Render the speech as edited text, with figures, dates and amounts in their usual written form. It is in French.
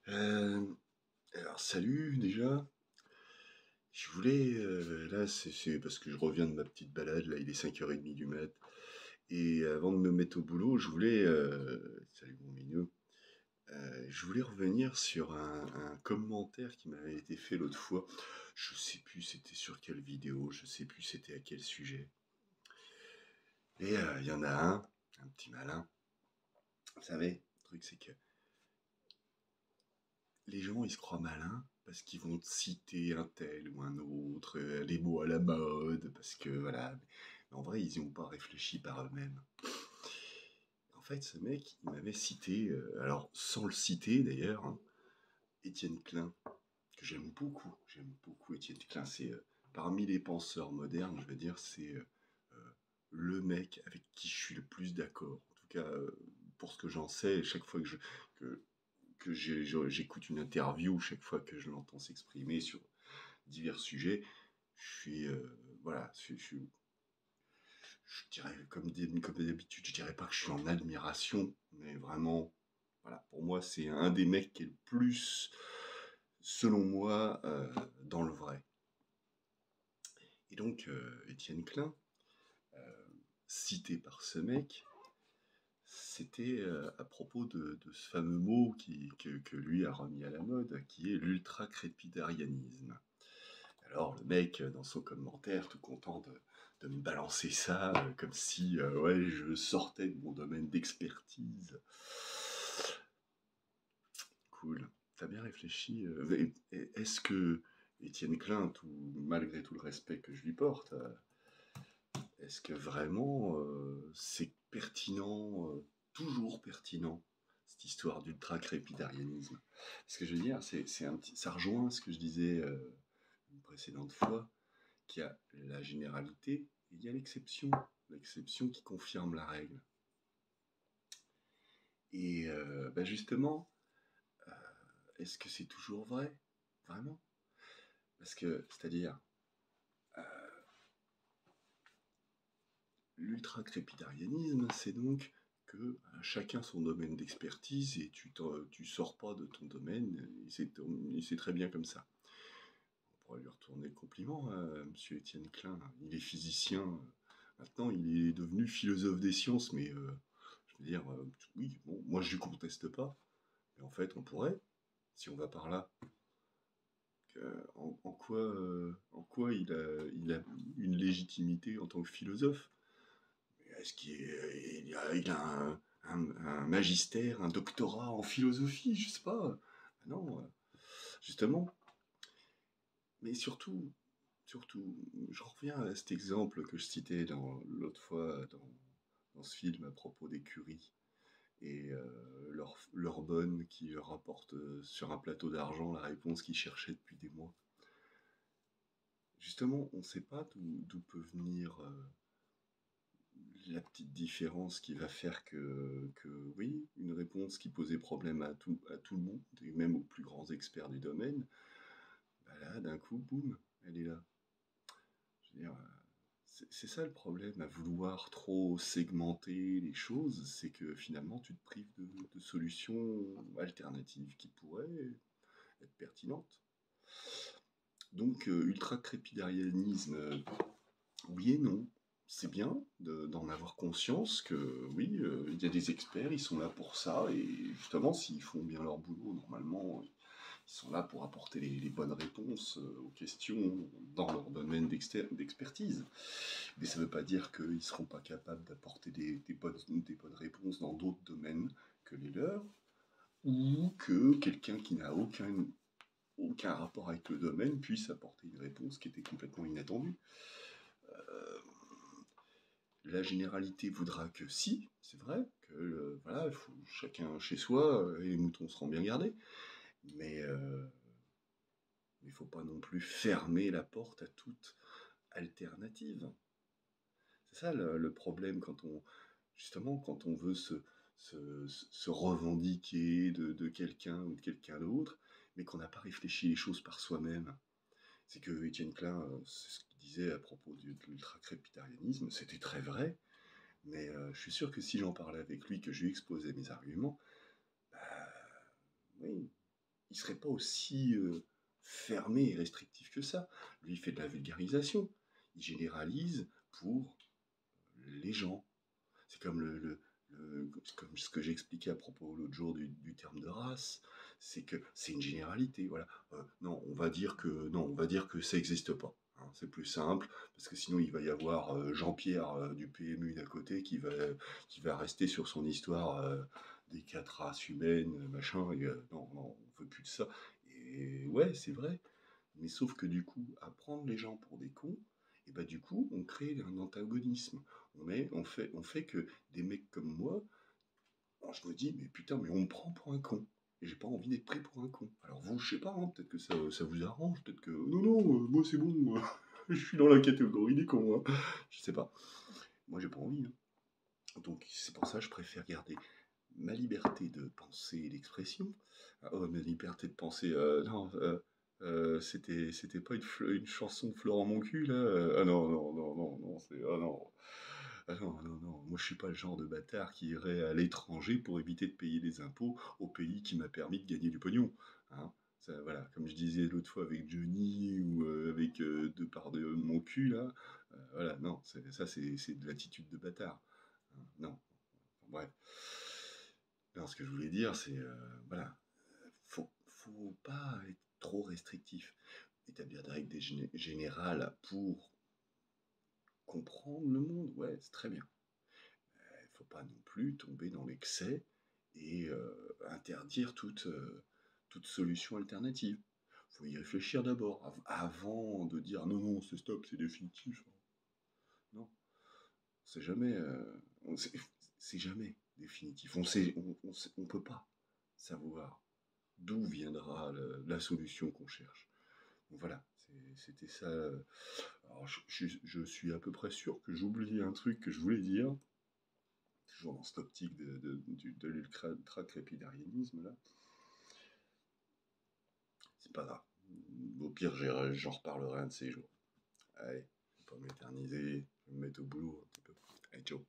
Euh, alors, salut déjà. Je voulais, là, c'est parce que je reviens de ma petite balade, là, il est 5h30 du mat. Et avant de me mettre au boulot, je voulais, salut mon mignot, je voulais revenir sur un commentaire qui m'avait été fait l'autre fois. Je sais plus c'était sur quelle vidéo, je sais plus c'était à quel sujet. Et il y en a un petit malin. Vous savez, le truc c'est que les gens, ils se croient malins parce qu'ils vont citer un tel ou un autre, les mots à la mode, parce que voilà. Mais en vrai, ils n'y ont pas réfléchi par eux-mêmes. En fait, ce mec, il m'avait cité, alors sans le citer d'ailleurs, hein, Étienne Klein, que j'aime beaucoup. J'aime beaucoup Étienne Klein. C'est parmi les penseurs modernes, je veux dire, c'est le mec avec qui je suis le plus d'accord. En tout cas, pour ce que j'en sais, chaque fois que j'écoute une interview, chaque fois que je l'entends s'exprimer sur divers sujets, je suis, voilà, je dirais comme d'habitude, je dirais pas que je suis en admiration, mais vraiment, voilà, pour moi, c'est un des mecs qui est le plus, selon moi, dans le vrai. Et donc, Étienne Klein, cité par ce mec, c'était à propos de ce fameux mot que lui a remis à la mode, qui est l'ultra-crépidarianisme. Alors le mec, dans son commentaire, tout content de me balancer ça, comme si ouais, je sortais de mon domaine d'expertise. Cool. T'as bien réfléchi. Est-ce que Étienne Klein, malgré tout le respect que je lui porte, est-ce que vraiment c'est pertinent, toujours pertinent, cette histoire d'ultra-crépidarianisme? Ce que je veux dire, ça rejoint ce que je disais une précédente fois, qu'il y a la généralité et il y a l'exception. L'exception qui confirme la règle. Et bah justement, euh, est-ce que c'est toujours vrai? Vraiment? Parce que, c'est-à-dire, l'ultra-crépidarianisme, c'est donc que chacun son domaine d'expertise et tu sors pas de ton domaine, et c'est très bien comme ça. On pourrait lui retourner le compliment à monsieur Étienne Klein. Il est physicien, maintenant il est devenu philosophe des sciences, mais je veux dire, oui, bon, moi je ne conteste pas, mais en fait on pourrait, si on va par là. En quoi il a une légitimité en tant que philosophe? Est-ce il a un magistère, un doctorat en philosophie? Je sais pas. Non, justement. Mais surtout, je reviens à cet exemple que je citais l'autre fois dans ce film à propos des Curie et leur bonne qui leur apporte sur un plateau d'argent la réponse qu'ils cherchaient depuis des mois. Justement, on ne sait pas d'où peut venir la petite différence qui va faire que, oui, une réponse qui posait problème à tout le monde, et même aux plus grands experts du domaine, bah là, d'un coup, boum, elle est là. Je veux dire, c'est ça le problème à vouloir trop segmenter les choses, c'est que finalement tu te prives de solutions alternatives qui pourraient être pertinentes. Donc, ultra-crépidarianisme, oui et non. C'est bien d'en avoir conscience que oui, il y a des experts, ils sont là pour ça, et justement, s'ils font bien leur boulot, normalement, ils sont là pour apporter les bonnes réponses aux questions dans leur domaine d'expertise. Mais ça ne veut pas dire qu'ils ne seront pas capables d'apporter des bonnes réponses dans d'autres domaines que les leurs, ou que quelqu'un qui n'a aucun rapport avec le domaine puisse apporter une réponse qui était complètement inattendue. La généralité voudra que si, c'est vrai, que voilà, chacun chez soi, et les moutons seront bien gardés, mais il ne faut pas non plus fermer la porte à toute alternative. C'est ça le problème justement, quand on veut se revendiquer de quelqu'un ou de quelqu'un d'autre, mais qu'on n'a pas réfléchi les choses par soi-même. C'est que Étienne Klein, c'est ce qu'il disait à propos de l'ultra-crépidarianisme, c'était très vrai, mais je suis sûr que si j'en parlais avec lui, que je lui exposais mes arguments, bah, oui, il serait pas aussi fermé et restrictif que ça. Lui, il fait de la vulgarisation. Il généralise pour les gens. C'est comme comme ce que j'expliquais à propos l'autre jour du terme de race, c'est que c'est une généralité. Voilà. Non, on va dire que ça n'existe pas. Hein. C'est plus simple parce que sinon il va y avoir Jean-Pierre du PMU d'à côté qui va rester sur son histoire des quatre races humaines, machin. Et, non, non, on veut plus de ça. Et ouais, c'est vrai. Mais sauf que du coup, à prendre les gens pour des cons, et bah du coup, on crée un antagonisme. On fait que des mecs comme moi, je me dis, mais putain, mais on me prend pour un con. Et j'ai pas envie d'être pris pour un con. Alors vous, je sais pas, hein, peut-être que ça vous arrange, peut-être que. Non, non, moi c'est bon, moi. Je suis dans la catégorie des cons, hein. Je sais pas. Moi j'ai pas envie, hein. Donc c'est pour ça que je préfère garder ma liberté de pensée et d'expression. Ah, oh, ma liberté de penser, non, c'était pas une chanson de Florent Moncu, là. Ah non, non, non, non, non, c'est. Ah non. Ah non, non, non, moi je suis pas le genre de bâtard qui irait à l'étranger pour éviter de payer des impôts au pays qui m'a permis de gagner du pognon. Hein. Ça, voilà, comme je disais l'autre fois avec Johnny ou avec deux par de mon cul là, voilà, non, c'est de l'attitude de bâtard. Hein. Non, bref. Non, ce que je voulais dire, c'est voilà, faut pas être trop restrictif. Établir des règles générales pour comprendre le monde, ouais, c'est très bien. Il ne faut pas non plus tomber dans l'excès et interdire toute solution alternative. Il faut y réfléchir d'abord, avant de dire non, non, c'est stop, c'est définitif. Non, c'est jamais, c'est jamais définitif. On peut pas savoir d'où viendra la solution qu'on cherche. Donc voilà, c'était ça. Alors je suis à peu près sûr que j'oublie un truc que je voulais dire, toujours dans cette optique de l'ultra-crépidarianisme, là. C'est pas grave. Au pire, j'en reparlerai un de ces jours. Allez, je vais pas m'éterniser, je vais me mettre au boulot un petit peu. Allez, ciao.